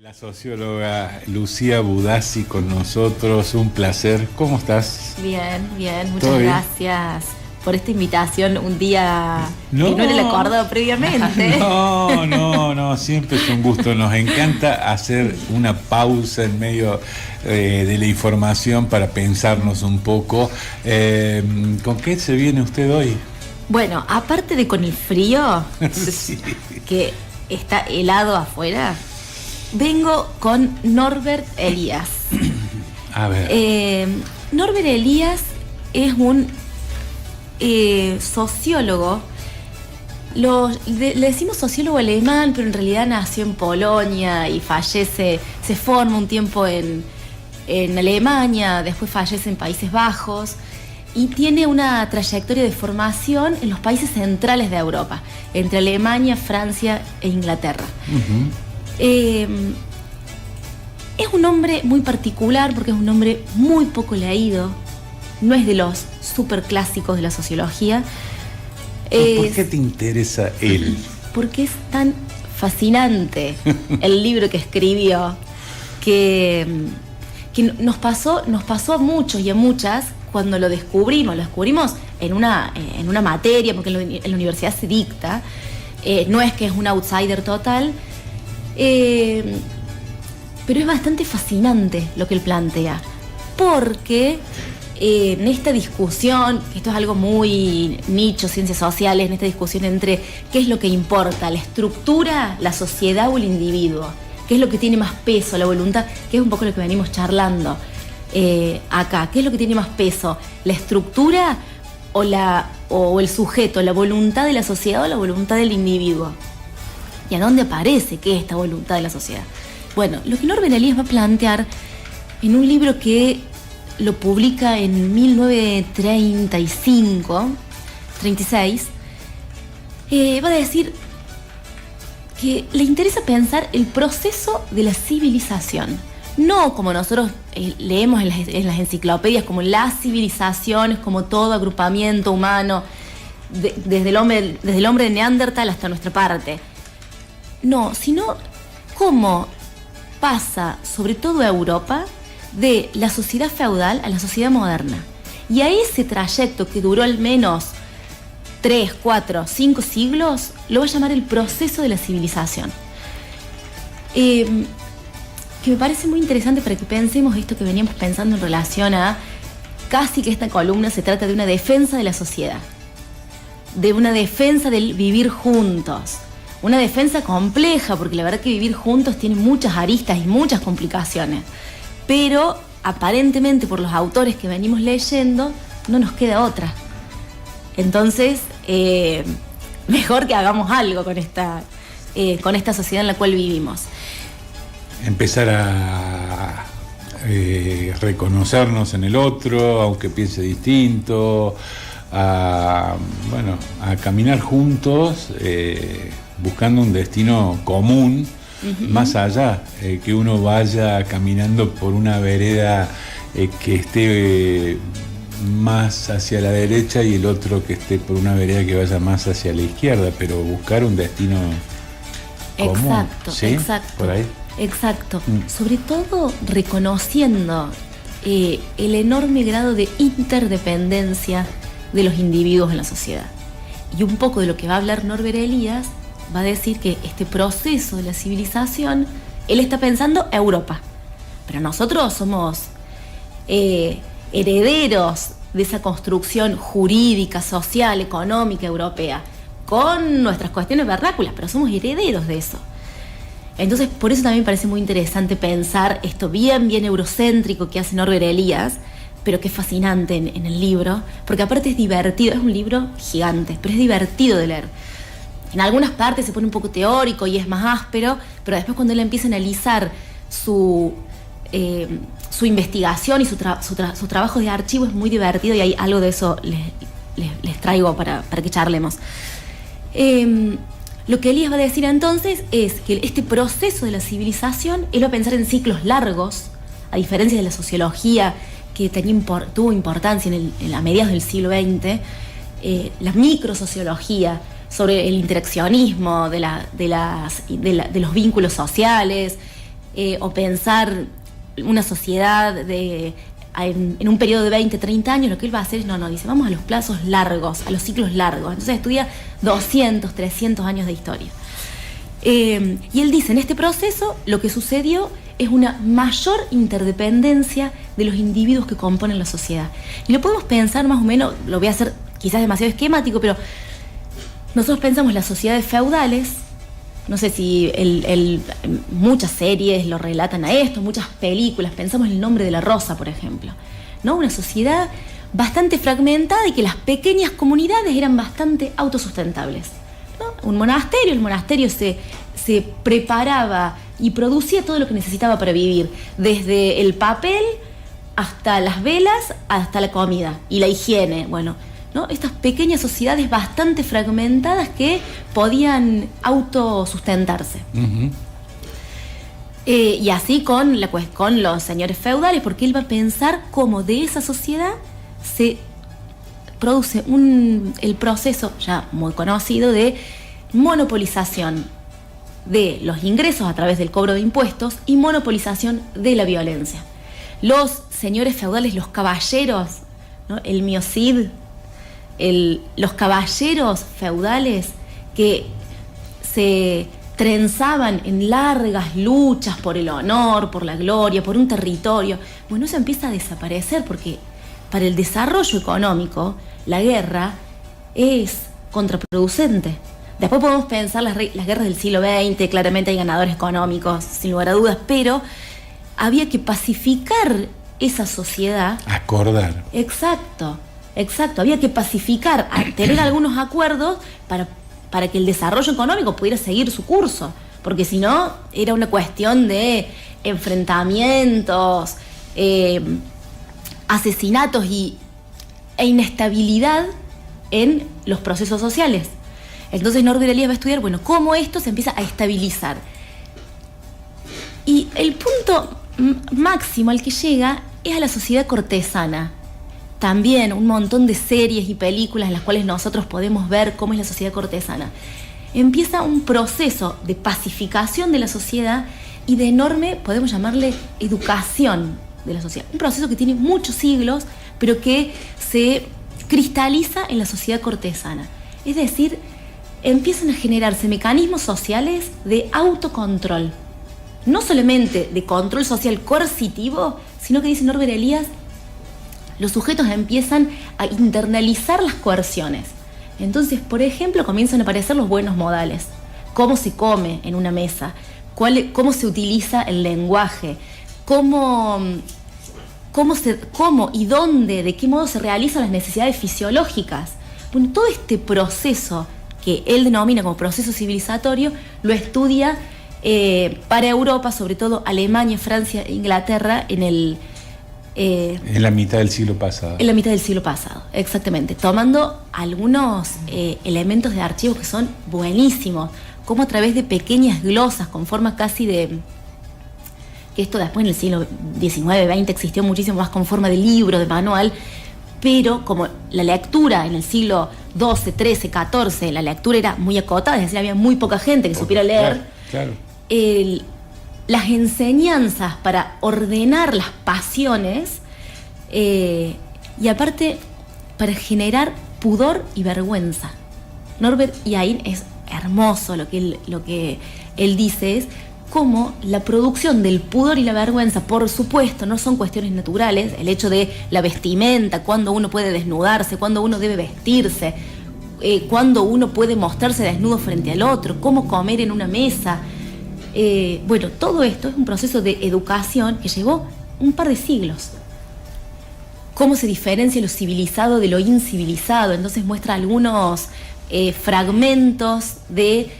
La socióloga Lucía Budazzi con nosotros, un placer. ¿Cómo estás? Bien, muchas gracias por esta invitación un día que no era el acordado previamente. No, siempre es un gusto. Nos encanta hacer una pausa en medio de la información para pensarnos un poco. ¿Con qué se viene usted hoy? Bueno, aparte de con el frío, sí, que está helado afuera, vengo con Norbert Elias. A ver. Norbert Elias es un sociólogo. Le decimos sociólogo alemán, pero en realidad nació en Polonia y fallece, se forma un tiempo en Alemania, después fallece en Países Bajos y tiene una trayectoria de formación en los países centrales de Europa, entre Alemania, Francia e Inglaterra. Uh-huh. Es un hombre muy particular porque es un hombre muy poco leído, no es de los super clásicos de la sociología. ¿Por qué te interesa él? Porque es tan fascinante el libro que escribió que nos pasó a muchos y a muchas cuando lo descubrimos en una materia, porque en la universidad se dicta, no es que es un outsider total. Pero es bastante fascinante lo que él plantea, porque en esta discusión, esto es algo muy nicho, ciencias sociales, en esta discusión entre qué es lo que importa, la estructura, la sociedad o el individuo, qué es lo que tiene más peso, la voluntad, que es un poco lo que venimos charlando acá, qué es lo que tiene más peso, la estructura o el sujeto, la voluntad de la sociedad o la voluntad del individuo. ¿Y a dónde aparece qué es esta voluntad de la sociedad? Bueno, lo que Norbert Elias va a plantear en un libro que lo publica en 1936, va a decir que le interesa pensar el proceso de la civilización. No como nosotros leemos en las enciclopedias, como la civilización es como todo agrupamiento humano, desde el hombre de Neandertal hasta nuestra parte. No, sino cómo pasa, sobre todo Europa, de la sociedad feudal a la sociedad moderna. Y a ese trayecto que duró al menos 3, 4, 5 siglos, lo va a llamar el proceso de la civilización. Que me parece muy interesante para que pensemos esto que veníamos pensando en relación a casi que esta columna se trata de una defensa de la sociedad, de una defensa del vivir juntos. Una defensa compleja, porque la verdad que vivir juntos tiene muchas aristas y muchas complicaciones. Pero aparentemente por los autores que venimos leyendo, no nos queda otra. Entonces, mejor que hagamos algo con esta sociedad en la cual vivimos. Empezar a reconocernos en el otro, aunque piense distinto, a caminar juntos, buscando un destino común, uh-huh. Más allá, que uno vaya caminando por una vereda que esté más hacia la derecha y el otro que esté por una vereda que vaya más hacia la izquierda, pero buscar un destino común. Exacto, ¿sí? Exacto. ¿Por ahí? Exacto. Sobre todo reconociendo el enorme grado de interdependencia de los individuos en la sociedad. Y un poco de lo que va a hablar Norbert Elias va a decir que este proceso de la civilización, él está pensando Europa, pero nosotros somos herederos de esa construcción jurídica, social, económica europea, con nuestras cuestiones vernáculas, pero somos herederos de eso. Entonces, por eso también me parece muy interesante pensar esto bien eurocéntrico que hace Norbert Elias, pero que es fascinante en el libro, porque aparte es divertido, es un libro gigante, pero es divertido de leer. En algunas partes se pone un poco teórico y es más áspero, pero después cuando él empieza a analizar su investigación y su trabajo de archivo es muy divertido, y hay algo de eso les traigo para que charlemos. Lo que Elias va a decir entonces es que este proceso de la civilización, él va a pensar en ciclos largos, a diferencia de la sociología, que tuvo importancia a mediados del siglo XX, la microsociología sobre el interaccionismo de los vínculos sociales, o pensar una sociedad en un periodo de 20, 30 años, lo que él va a hacer es, dice, vamos a los plazos largos, a los ciclos largos. Entonces estudia 200, 300 años de historia. Y él dice, en este proceso lo que sucedió es una mayor interdependencia de los individuos que componen la sociedad. Y lo podemos pensar más o menos, lo voy a hacer quizás demasiado esquemático, pero nosotros pensamos las sociedades feudales, no sé si muchas series lo relatan a esto, muchas películas, pensamos en El nombre de la rosa, por ejemplo, ¿no? Una sociedad bastante fragmentada y que las pequeñas comunidades eran bastante autosustentables, ¿no? Un monasterio, el monasterio se preparaba y producía todo lo que necesitaba para vivir, desde el papel hasta las velas, hasta la comida y la higiene, bueno, ¿no? Estas pequeñas sociedades bastante fragmentadas que podían autosustentarse. Uh-huh. Y así con los señores feudales, porque él va a pensar cómo de esa sociedad se produce el proceso ya muy conocido de monopolización de los ingresos a través del cobro de impuestos y monopolización de la violencia. Los señores feudales, los caballeros, ¿no? El miocid, los caballeros feudales que se trenzaban en largas luchas por el honor, por la gloria, por un territorio. Bueno, eso empieza a desaparecer porque para el desarrollo económico la guerra es contraproducente. Después podemos pensar las guerras del siglo XX, claramente hay ganadores económicos, sin lugar a dudas, pero había que pacificar esa sociedad. Acordar. Exacto, había que pacificar, tener algunos acuerdos para que el desarrollo económico pudiera seguir su curso, porque si no, era una cuestión de enfrentamientos, asesinatos e inestabilidad en los procesos sociales. Entonces Norbert Elias va a estudiar, cómo esto se empieza a estabilizar. Y el punto máximo al que llega es a la sociedad cortesana. También un montón de series y películas en las cuales nosotros podemos ver cómo es la sociedad cortesana. Empieza un proceso de pacificación de la sociedad y de enorme, podemos llamarle, educación de la sociedad. Un proceso que tiene muchos siglos, pero que se cristaliza en la sociedad cortesana. Es decir, empiezan a generarse mecanismos sociales de autocontrol. No solamente de control social coercitivo, sino que dice Norbert Elias, los sujetos empiezan a internalizar las coerciones. Entonces, por ejemplo, comienzan a aparecer los buenos modales. Cómo se come en una mesa, cómo se utiliza el lenguaje, cómo y dónde, de qué modo se realizan las necesidades fisiológicas. Bueno, todo este proceso que él denomina como proceso civilizatorio, lo estudia para Europa, sobre todo Alemania, Francia e Inglaterra, en la mitad del siglo pasado. En la mitad del siglo pasado, exactamente. Tomando algunos elementos de archivos que son buenísimos, como a través de pequeñas glosas con forma casi de... que esto después en el siglo XIX, XX existió muchísimo más con forma de libro, de manual, pero como la lectura en el siglo XII, XIII, XIV, la lectura era muy acotada, es decir, había muy poca gente que supiera leer. Claro. Las enseñanzas para ordenar las pasiones y aparte para generar pudor y vergüenza. Norbert Yain es hermoso lo que él dice es cómo la producción del pudor y la vergüenza, por supuesto, no son cuestiones naturales, el hecho de la vestimenta, cuándo uno puede desnudarse, cuándo uno debe vestirse, cuándo uno puede mostrarse desnudo frente al otro, cómo comer en una mesa. Todo esto es un proceso de educación que llevó un par de siglos. Cómo se diferencia lo civilizado de lo incivilizado. Entonces muestra algunos fragmentos de...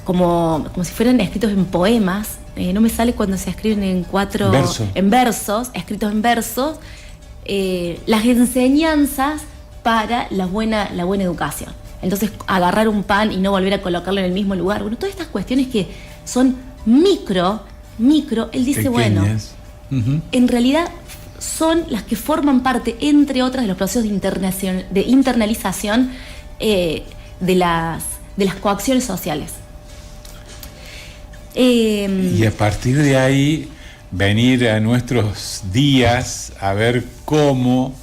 como si fueran escritos en poemas. No me sale cuando se escriben en versos, escritos en versos, las enseñanzas para la buena educación. Entonces, agarrar un pan y no volver a colocarlo en el mismo lugar. Bueno, todas estas cuestiones que son micro, él dice, pequeñas. En realidad son las que forman parte, entre otras, de los procesos de internalización de las coacciones sociales. Y a partir de ahí venir a nuestros días a ver cómo,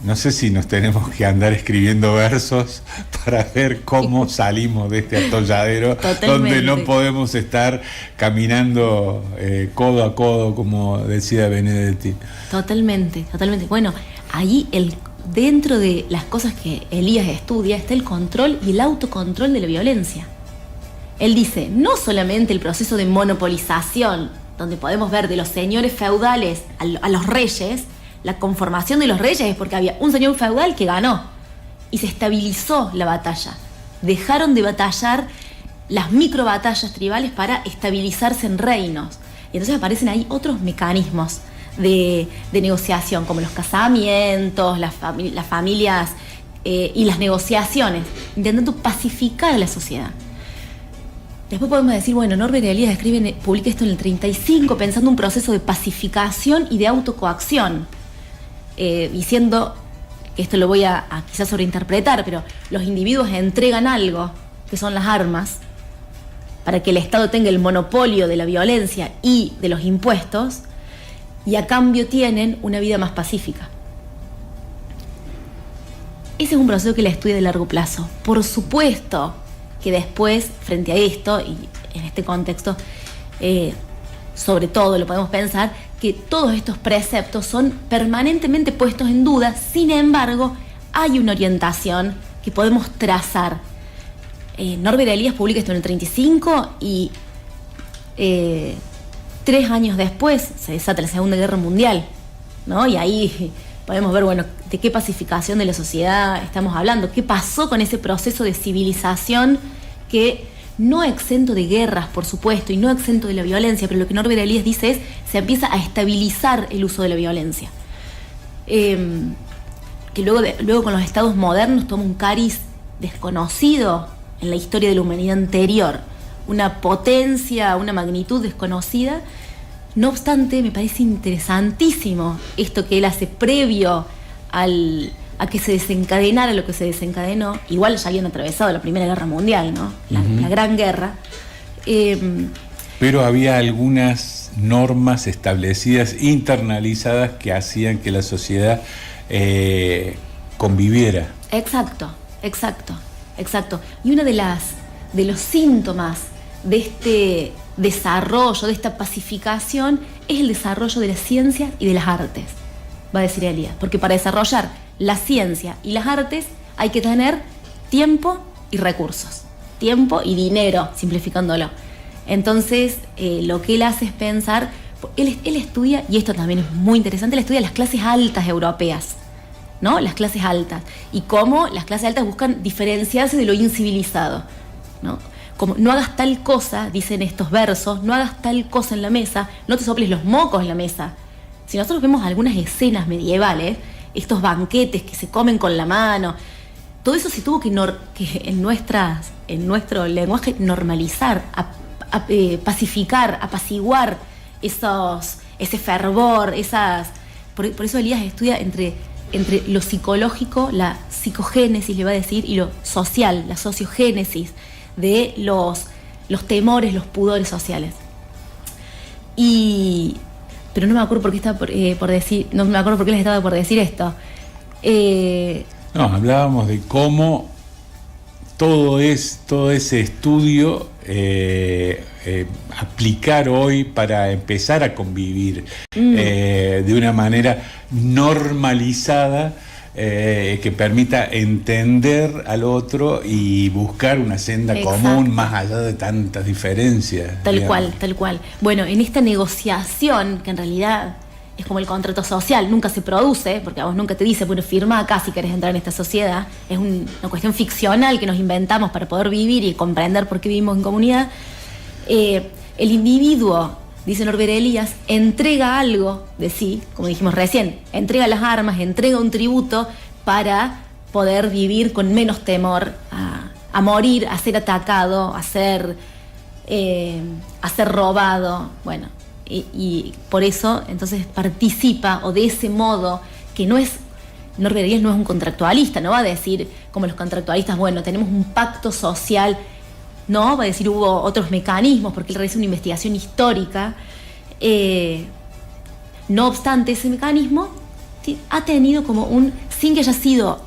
no sé si nos tenemos que andar escribiendo versos para ver cómo salimos de este atolladero donde no podemos estar caminando codo a codo, como decía Benedetti. Totalmente. Bueno, ahí dentro de las cosas que Elías estudia está el control y el autocontrol de la violencia. Él dice, no solamente el proceso de monopolización, donde podemos ver de los señores feudales a los reyes. La conformación de los reyes es porque había un señor feudal que ganó y se estabilizó la batalla. Dejaron de batallar las micro batallas tribales para estabilizarse en reinos. Y entonces aparecen ahí otros mecanismos de negociación, como los casamientos, las familias y las negociaciones, intentando pacificar a la sociedad. Después podemos decir, bueno, Norbert Elias publica esto en el 35, pensando un proceso de pacificación y de autocoacción. Diciendo que esto lo voy a quizás sobreinterpretar, pero los individuos entregan algo, que son las armas, para que el Estado tenga el monopolio de la violencia y de los impuestos, y a cambio tienen una vida más pacífica. Ese es un proceso que la estudia de largo plazo. Por supuesto que después, frente a esto, y en este contexto, sobre todo lo podemos pensar, que todos estos preceptos son permanentemente puestos en duda. Sin embargo, hay una orientación que podemos trazar. Norbert Elias publica esto en el 35 y 3 años después se desata la Segunda Guerra Mundial, ¿no? Y ahí podemos ver, bueno, de qué pacificación de la sociedad estamos hablando, qué pasó con ese proceso de civilización que no exento de guerras, por supuesto, y no exento de la violencia, pero lo que Norbert Elias dice es, se empieza a estabilizar el uso de la violencia. Que luego con los estados modernos toma un cariz desconocido en la historia de la humanidad anterior, una potencia, una magnitud desconocida. No obstante, me parece interesantísimo esto que él hace previo a que se desencadenara lo que se desencadenó. Igual ya habían atravesado la Primera Guerra Mundial, ¿no? La Gran Guerra. Pero había algunas normas establecidas, internalizadas, que hacían que la sociedad conviviera. Exacto. Y uno de los síntomas de este desarrollo, de esta pacificación, es el desarrollo de las ciencias y de las artes, va a decir Elías, porque para desarrollar la ciencia y las artes hay que tener tiempo y recursos, tiempo y dinero, simplificándolo. Entonces, lo que él hace es pensar, él estudia, y esto también es muy interesante, él estudia las clases altas europeas, ¿no? Las clases altas, y cómo las clases altas buscan diferenciarse de lo incivilizado, ¿no? Como no hagas tal cosa, dicen estos versos, no hagas tal cosa en la mesa, no te soples los mocos en la mesa. Si nosotros vemos algunas escenas medievales, estos banquetes que se comen con la mano, todo eso se tuvo que en nuestro lenguaje normalizar, pacificar, apaciguar ese fervor, por eso Elías estudia entre lo psicológico, la psicogénesis le va a decir, y lo social, la sociogénesis de los temores, los pudores sociales. Pero no me acuerdo por qué estaba por decir, no me acuerdo por qué les estaba por decir esto. No, hablábamos de cómo todo ese estudio aplicar hoy para empezar a convivir de una manera normalizada, que permita entender al otro y buscar una senda común más allá de tantas diferencias. Tal cual. Bueno, en esta negociación, que en realidad es como el contrato social, nunca se produce, porque a vos nunca te dice, bueno, firma acá si querés entrar en esta sociedad, es una cuestión ficcional que nos inventamos para poder vivir y comprender por qué vivimos en comunidad. El individuo, dice Norbert Elias, entrega algo de sí, como dijimos recién, entrega las armas, entrega un tributo para poder vivir con menos temor a morir, a ser atacado, a ser robado, bueno, y por eso entonces participa, o de ese modo, que Norbert Elias no es un contractualista, no va a decir como los contractualistas, bueno, tenemos un pacto social ¿no? Va a decir, hubo otros mecanismos, porque él realiza una investigación histórica. No obstante, ese mecanismo ha tenido como sin que haya sido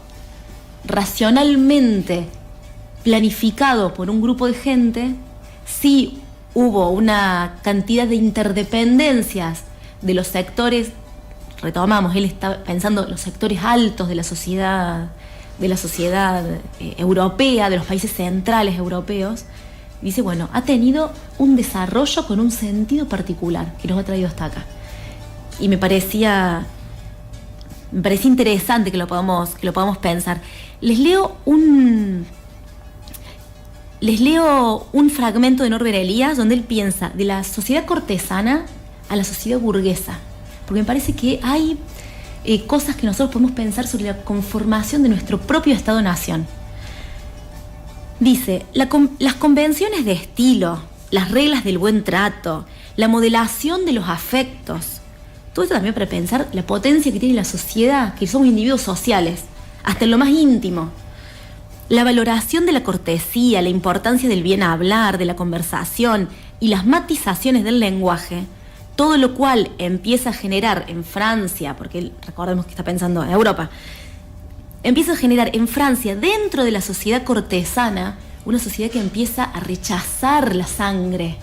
racionalmente planificado por un grupo de gente, sí hubo una cantidad de interdependencias de los sectores, retomamos, él está pensando los sectores altos de la sociedad europea, de los países centrales europeos. Dice, bueno, ha tenido un desarrollo con un sentido particular que nos ha traído hasta acá. Y me parecía interesante que lo podamos pensar. Les leo un fragmento de Norbert Elias donde él piensa de la sociedad cortesana a la sociedad burguesa, porque me parece que hay cosas que nosotros podemos pensar sobre la conformación de nuestro propio Estado-Nación. Dice, las convenciones de estilo, las reglas del buen trato, la modelación de los afectos, todo esto también para pensar la potencia que tiene la sociedad, que somos individuos sociales, hasta en lo más íntimo. La valoración de la cortesía, la importancia del bien hablar, de la conversación y las matizaciones del lenguaje, todo lo cual empieza a generar en Francia, porque recordemos que está pensando en Europa, empieza a generar en Francia, dentro de la sociedad cortesana, una sociedad que empieza a rechazar la sangre,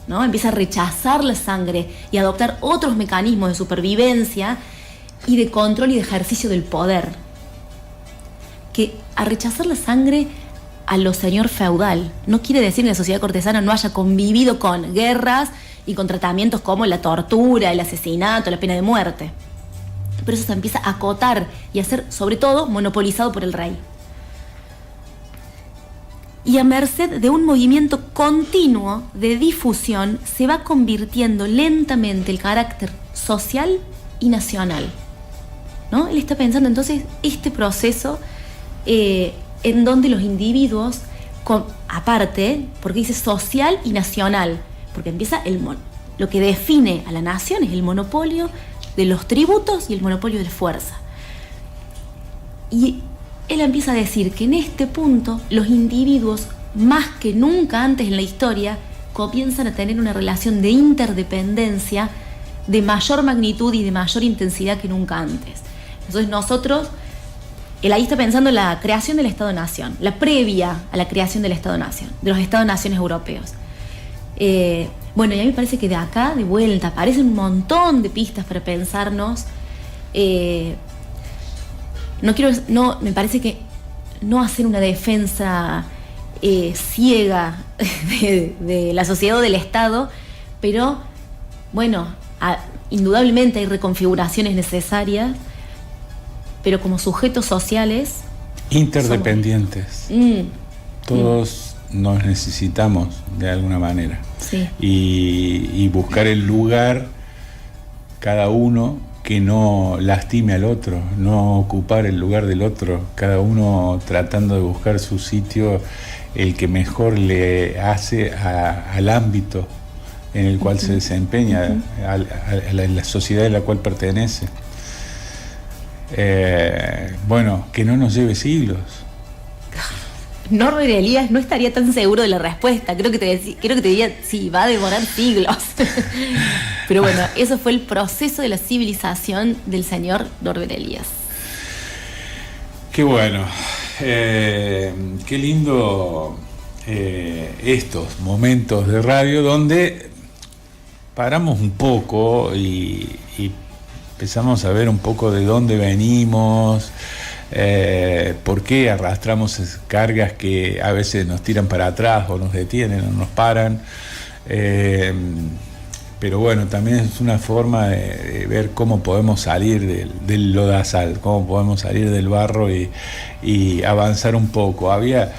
¿no? Empieza a rechazar la sangre y a adoptar otros mecanismos de supervivencia y de control y de ejercicio del poder. Que a rechazar la sangre a lo señor feudal no quiere decir que la sociedad cortesana no haya convivido con guerras y con tratamientos como la tortura, el asesinato, la pena de muerte. Pero eso se empieza a acotar y a ser, sobre todo, monopolizado por el rey. Y a merced de un movimiento continuo de difusión se va convirtiendo lentamente el carácter social y nacional, ¿no? Él está pensando entonces este proceso en donde los individuos, aparte, porque dice social y nacional, porque empieza lo que define a la nación es el monopolio de los tributos y el monopolio de la fuerza. Y él empieza a decir que en este punto los individuos, más que nunca antes en la historia, comienzan a tener una relación de interdependencia de mayor magnitud y de mayor intensidad que nunca antes. Entonces nosotros, él ahí está pensando en la creación del Estado-Nación, la previa a la creación del Estado-Nación, de los Estados-Naciones europeos. Bueno, y a mí me parece que de acá, de vuelta, aparecen un montón de pistas para pensarnos. Me parece que no hacer una defensa ciega de la sociedad o del Estado, pero bueno, indudablemente hay reconfiguraciones necesarias, pero como sujetos sociales interdependientes. Todos nos necesitamos de alguna manera. Sí. Y buscar el lugar cada uno que no lastime al otro, no ocupar el lugar del otro, cada uno tratando de buscar su sitio, el que mejor le hace al ámbito en el cual se desempeña, a la sociedad a la cual pertenece. Bueno, que no nos lleve siglos. Norbert Elias no estaría tan seguro de la respuesta. Creo que te diría, sí, va a demorar siglos. Pero bueno, eso fue el proceso de la civilización del señor Norbert Elias. Qué bueno. Qué lindo estos momentos de radio donde paramos un poco y empezamos a ver un poco de dónde venimos. ¿Por qué arrastramos cargas que a veces nos tiran para atrás o nos detienen o nos paran? Pero bueno, también es una forma de ver cómo podemos salir del lodazal, cómo podemos salir del barro y avanzar un poco. Había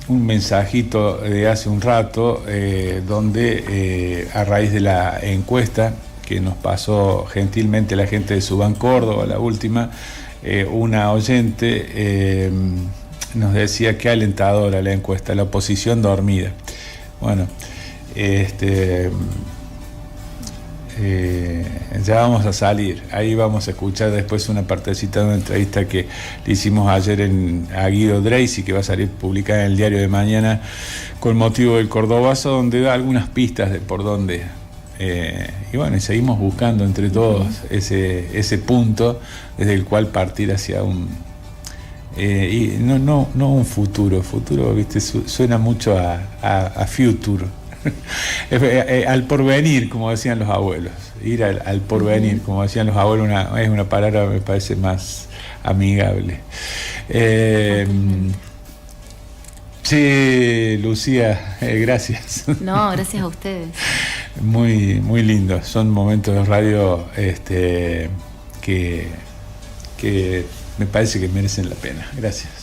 un mensajito de hace un rato donde a raíz de la encuesta que nos pasó gentilmente la gente de Subán Córdoba, la última, una oyente nos decía qué alentadora la encuesta, la oposición dormida. Bueno, ya vamos a salir. Ahí vamos a escuchar después una partecita de una entrevista que le hicimos ayer a Guido Dreisi, que va a salir publicada en el diario de mañana con motivo del Cordobazo, donde da algunas pistas de por dónde. Y bueno, y seguimos buscando entre todos ese punto desde el cual partir hacia un... y no un futuro, ¿viste? Suena mucho a future. Al porvenir, como decían los abuelos. Ir al porvenir, como decían los abuelos, es una palabra que me parece más amigable. Sí, Lucía, gracias. No, gracias a ustedes. Muy, muy lindo. Son momentos de radio que me parece que merecen la pena. Gracias.